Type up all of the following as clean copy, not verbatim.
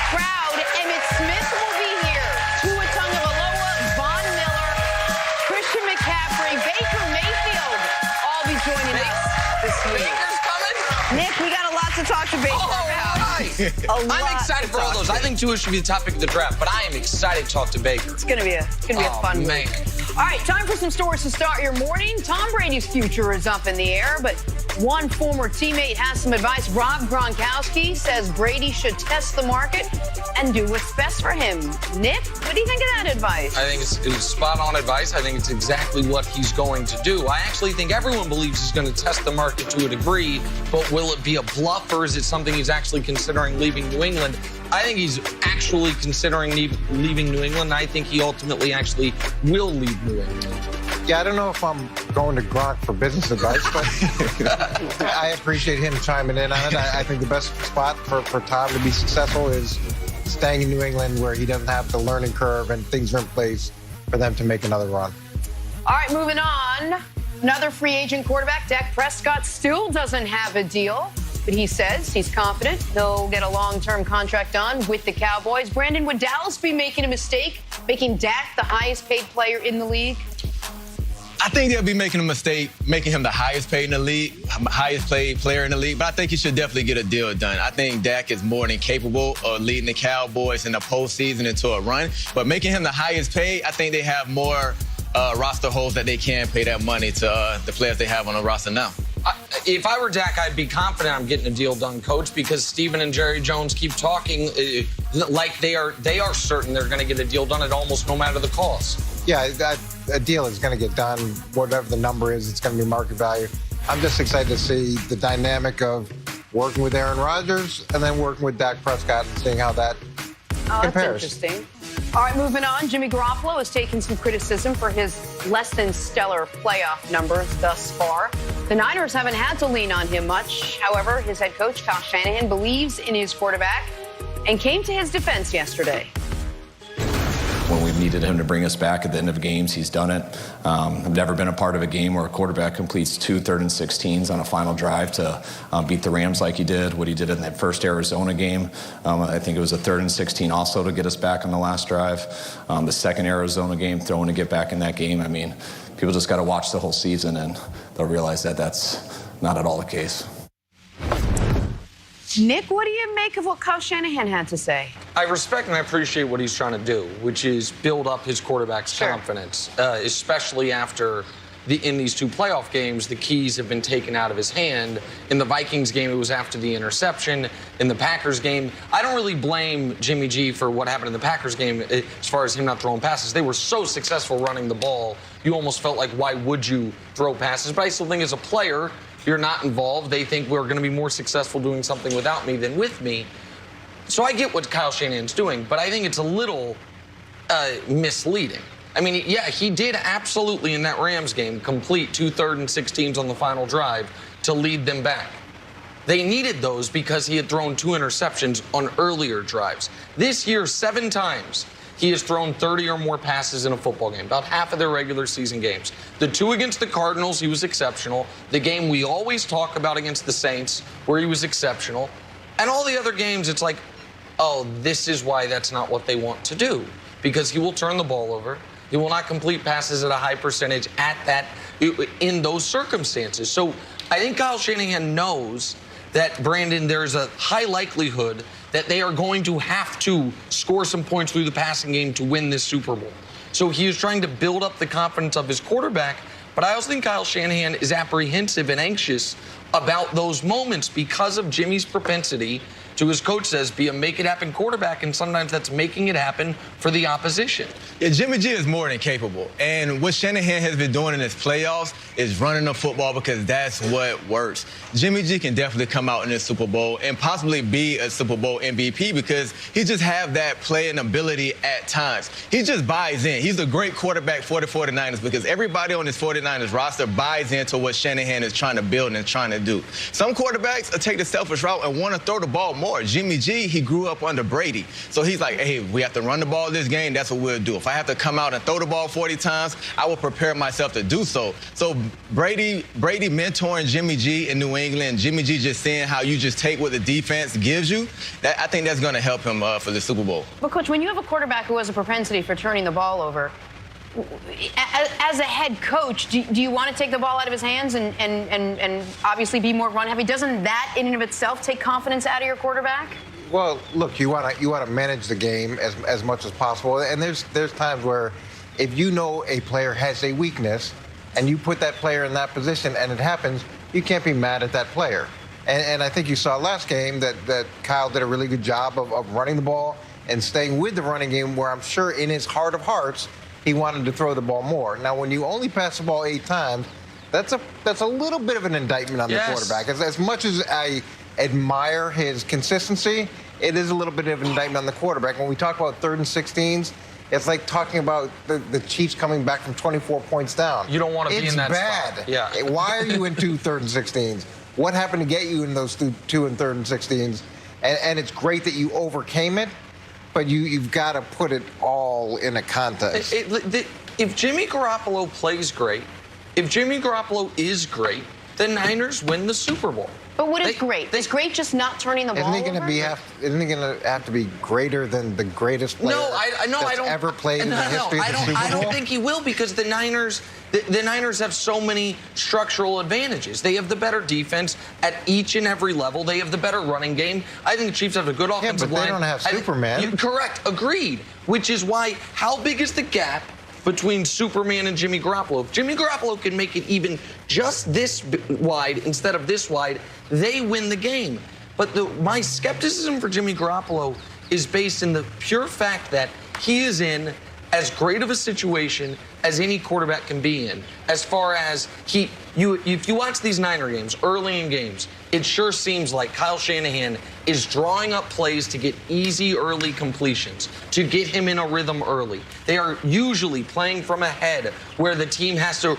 crowd. Emmitt Smith will be here. Tua Tagovailoa, Von Miller, Christian McCaffrey, Baker Mayfield all be joining us this week. Baker's coming? Nick, we got a lot to talk to Baker about. I'm excited for all those. I think Tua should be the topic of the draft, but I am excited to talk to Baker. It's gonna be a fun man. week. All right, time for some stories to start your morning. Tom Brady's future is up in the air, but one former teammate has some advice. Rob Gronkowski says Brady should test the market and do what's best for him. Nick, what do you think of that advice? I think it's spot-on advice. I think it's exactly what he's going to do. I actually think everyone believes he's going to test the market to a degree, but will it be a bluff or is it something he's actually considering leaving New England? I think he's actually considering leaving New England. I think he ultimately actually will leave New England. Yeah, I don't know if I'm going to Gronk for business advice, but I appreciate him chiming in on it. I think the best spot for Tom to be successful is staying in New England where he doesn't have the learning curve and things are in place for them to make another run. All right, moving on. Another free agent quarterback, Dak Prescott, still doesn't have a deal, but he says he's confident he'll get a long-term contract done with the Cowboys. Brandon, would Dallas be making a mistake, making Dak the highest-paid player in the league? I think they'll be making a mistake, making him the highest paid in the league, highest paid player in the league, but I think he should definitely get a deal done. I think Dak is more than capable of leading the Cowboys in the postseason into a run, but making him the highest paid, I think they have more roster holes that they can pay that money to the players they have on the roster now. If I were Dak, I'd be confident I'm getting a deal done, Coach, because Steven and Jerry Jones keep talking like they are certain they're going to get a deal done at almost no matter the cost. Yeah, a deal is going to get done. Whatever the number is, it's going to be market value. I'm just excited to see the dynamic of working with Aaron Rodgers and then working with Dak Prescott and seeing how that compares. That's interesting. All right, moving on. Jimmy Garoppolo has taken some criticism for his less than stellar playoff numbers thus far. The Niners haven't had to lean on him much. However, his head coach, Kyle Shanahan, believes in his quarterback and came to his defense yesterday. When we've needed him to bring us back at the end of games, he's done it. I've never been a part of a game where a quarterback completes 2 3rd and 16s on a final drive to beat the Rams like he did, what he did in that first Arizona game. I think it was a 3rd and 16 also to get us back on the last drive. The second Arizona game, throwing to get back in that game. I mean, people just got to watch the whole season and they'll realize that that's not at all the case. Nick, what do you make of what Kyle Shanahan had to say? I respect and I appreciate what he's trying to do, which is build up his quarterback's confidence, especially after in these 2 playoff games, the keys have been taken out of his hand. In the Vikings game, it was after the interception. In the Packers game, I don't really blame Jimmy G for what happened in the Packers game as far as him not throwing passes. They were so successful running the ball, you almost felt like, why would you throw passes? But I still think as a player, you're not involved. They think we're going to be more successful doing something without me than with me. So I get what Kyle Shanahan's doing, but I think it's a little misleading. I mean, yeah, he did absolutely in that Rams game complete 2 3rd and 16s on the final drive to lead them back. They needed those because he had thrown 2 interceptions on earlier drives. This year, 7 times, he has thrown 30 or more passes in a football game, about half of their regular season games. The 2 against the Cardinals, he was exceptional. The game we always talk about against the Saints, where he was exceptional. And all the other games, it's like, oh, this is why that's not what they want to do. Because he will turn the ball over. He will not complete passes at a high percentage in those circumstances. So I think Kyle Shanahan knows that, Brandon, there's a high likelihood that they are going to have to score some points through the passing game to win this Super Bowl. So he is trying to build up the confidence of his quarterback, but I also think Kyle Shanahan is apprehensive and anxious about those moments because of Jimmy's propensity to, as coach says, be a make-it-happen quarterback, and sometimes that's making it happen for the opposition. Yeah, Jimmy G is more than capable. And what Shanahan has been doing in his playoffs is running the football because that's what works. Jimmy G can definitely come out in this Super Bowl and possibly be a Super Bowl MVP because he just have that playing ability at times. He just buys in. He's a great quarterback for the 49ers because everybody on this 49ers roster buys into what Shanahan is trying to build and trying to do. Some quarterbacks take the selfish route and want to throw the ball more more. Jimmy G, he grew up under Brady. So he's like, hey, we have to run the ball this game. That's what we'll do. If I have to come out and throw the ball 40 times, I will prepare myself to do so. So Brady mentoring Jimmy G in New England, Jimmy G just seeing how you just take what the defense gives you, I think that's going to help him for the Super Bowl. But, Coach, when you have a quarterback who has a propensity for turning the ball over, as a head coach, do you want to take the ball out of his hands and obviously be more run-heavy? Doesn't that, in and of itself, take confidence out of your quarterback? Well, look, you want to manage the game as much as possible. And there's times where if you know a player has a weakness and you put that player in that position and it happens, you can't be mad at that player. And I think you saw last game that Kyle did a really good job of running the ball and staying with the running game, where I'm sure in his heart of hearts he wanted to throw the ball more. Now, when you only pass the ball 8 times, that's a little bit of an indictment on the quarterback. As much as I admire his consistency, it is a little bit of an indictment on the quarterback. When we talk about 3rd and 16s, it's like talking about the Chiefs coming back from 24 points down. You don't want to be in that bad. spot. Yeah. Why are you in 2 3rd and 16s? What happened to get you in those 2 and 3rd and 16s? And it's great that you overcame it, but you've got to put it all in a context. If Jimmy Garoppolo plays great, if Jimmy Garoppolo is great, the Niners win the Super Bowl. But what is great? Is great just not turning the ball over? Isn't he going to have to be greater than the greatest player that's ever played in the history of the Super Bowl? I don't think he will, because the Niners have so many structural advantages. They have the better defense at each and every level. They have the better running game. I think the Chiefs have a good offensive line. They don't have Superman. Correct. Agreed. Which is why, how big is the gap between Superman and Jimmy Garoppolo? If Jimmy Garoppolo can make it even just this wide instead of this wide, they win the game. But my skepticism for Jimmy Garoppolo is based in the pure fact that he is in as great of a situation as any quarterback can be in. As far as if you watch these Niner games, early in games, it sure seems like Kyle Shanahan is drawing up plays to get easy early completions, to get him in a rhythm early. They are usually playing from ahead, where the team has to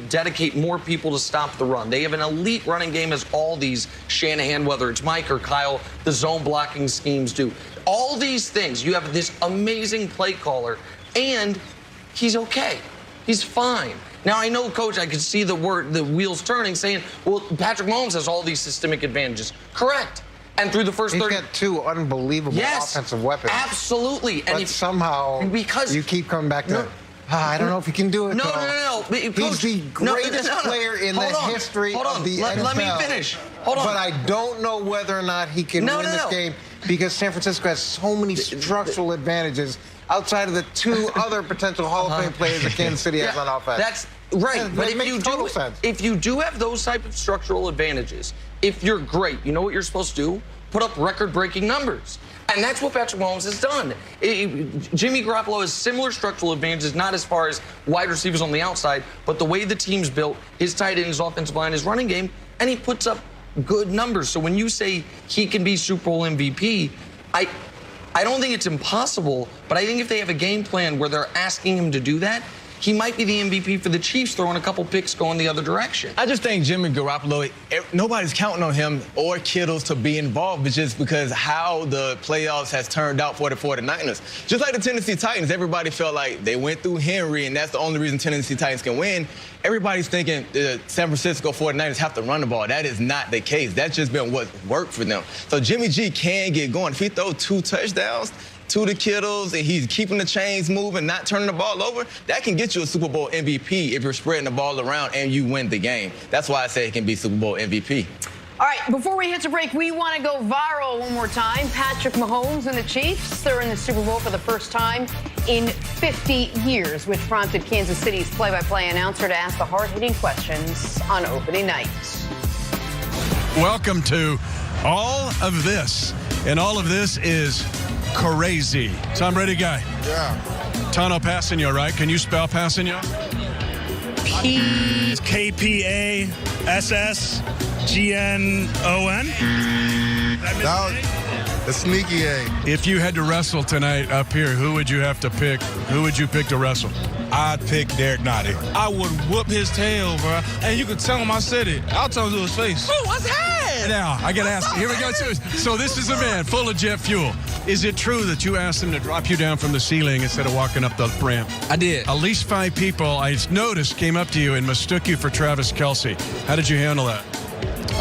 dedicate more people to stop the run. They have an elite running game, as all these Shanahan, whether it's Mike or Kyle, the zone blocking schemes do. All these things, you have this amazing play caller, and he's okay. He's fine. Now, I know, Coach, I could see the wheels turning, saying, well, Patrick Mahomes has all these systemic advantages. Correct. And through the first He's got 2 unbelievable offensive weapons. Absolutely. But somehow you keep coming back to, I don't know if he can do it. No. He's the greatest player in the history of the NFL. Let me finish. Hold on. But I don't know whether or not he can win this game, because San Francisco has so many structural advantages outside of the 2 other potential Hall of Fame players that Kansas City has on offense. That's right. But if you do have those type of structural advantages, if you're great, you know what you're supposed to do? Put up record-breaking numbers. And that's what Patrick Mahomes has done. Jimmy Garoppolo has similar structural advantages, not as far as wide receivers on the outside, but the way the team's built, his tight end, his offensive line, his running game, and he puts up good numbers. So when you say he can be Super Bowl MVP, I don't think it's impossible, but I think if they have a game plan where they're asking him to do that, he might be the MVP for the Chiefs, throwing a couple picks going the other direction. I just think Jimmy Garoppolo, nobody's counting on him or Kittles to be involved, but just because how the playoffs has turned out for the 49ers. Just like the Tennessee Titans, everybody felt like they went through Henry, and that's the only reason Tennessee Titans can win. Everybody's thinking the San Francisco 49ers have to run the ball. That is not the case. That's just been what worked for them. So Jimmy G can get going. If he throws 2 touchdowns to the Kittles, and he's keeping the chains moving, not turning the ball over, that can get you a Super Bowl MVP if you're spreading the ball around and you win the game. That's why I say it can be Super Bowl MVP. All right, before we hit the break, we want to go viral one more time. Patrick Mahomes and the Chiefs, they're in the Super Bowl for the first time in 50 years, which prompted Kansas City's play-by-play announcer to ask the hard-hitting questions on opening night. Welcome to all of this, and all of this is crazy. So I'm ready, guy. Yeah. Tano Passanio, right? Can you spell Passanio? K-P-A-S-S-G-N-O-N. The sneaky A. If you had to wrestle tonight up here, who would you have to pick? Who would you pick to wrestle? I'd pick Derek Nottie. I would whoop his tail, bro. And you could tell him I said it. I'll tell him to his face. Oh, what's happening? man. Now, I got to ask. Here we go. So this is a man full of jet fuel. Is it true that you asked him to drop you down from the ceiling instead of walking up the ramp? I did. At least 5 people I noticed came up to you and mistook you for Travis Kelce. How did you handle that?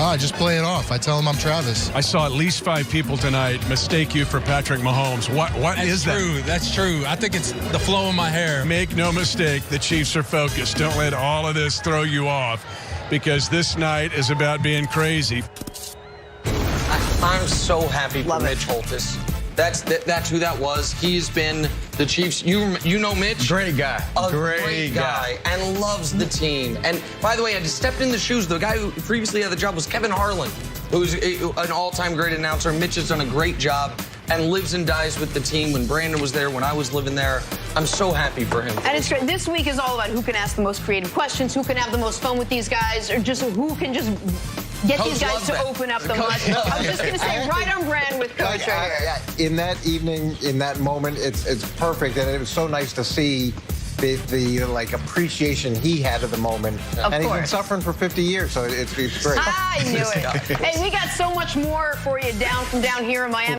I just play it off. I tell him I'm Travis. I saw at least 5 people tonight mistake you for Patrick Mahomes. What is that? That's true. I think it's the flow in my hair. Make no mistake, the Chiefs are focused. Don't let all of this throw you off, because this night is about being crazy. I'm so happy for Mitch Holthus. That's who that was. He's been the Chiefs. You know Mitch? Great guy. A great guy. And loves the team. And by the way, I just stepped in the shoes. The guy who previously had the job was Kevin Harlan, who's an all-time great announcer. Mitch has done a great job and lives and dies with the team. When Brandon was there, when I was living there, I'm so happy for him. And it's great. This week is all about who can ask the most creative questions, who can have the most fun with these guys, or just who can just get Coach these guys loves to that. open up the mouth. I was just going to say, right on brand with Coach right here. In that evening, in that moment, it's perfect, and it was so nice to see the like appreciation he had of the moment. Of and he's been course. suffering for 50 years, so it's great. I knew it. Hey, we got so much more for you down here in Miami.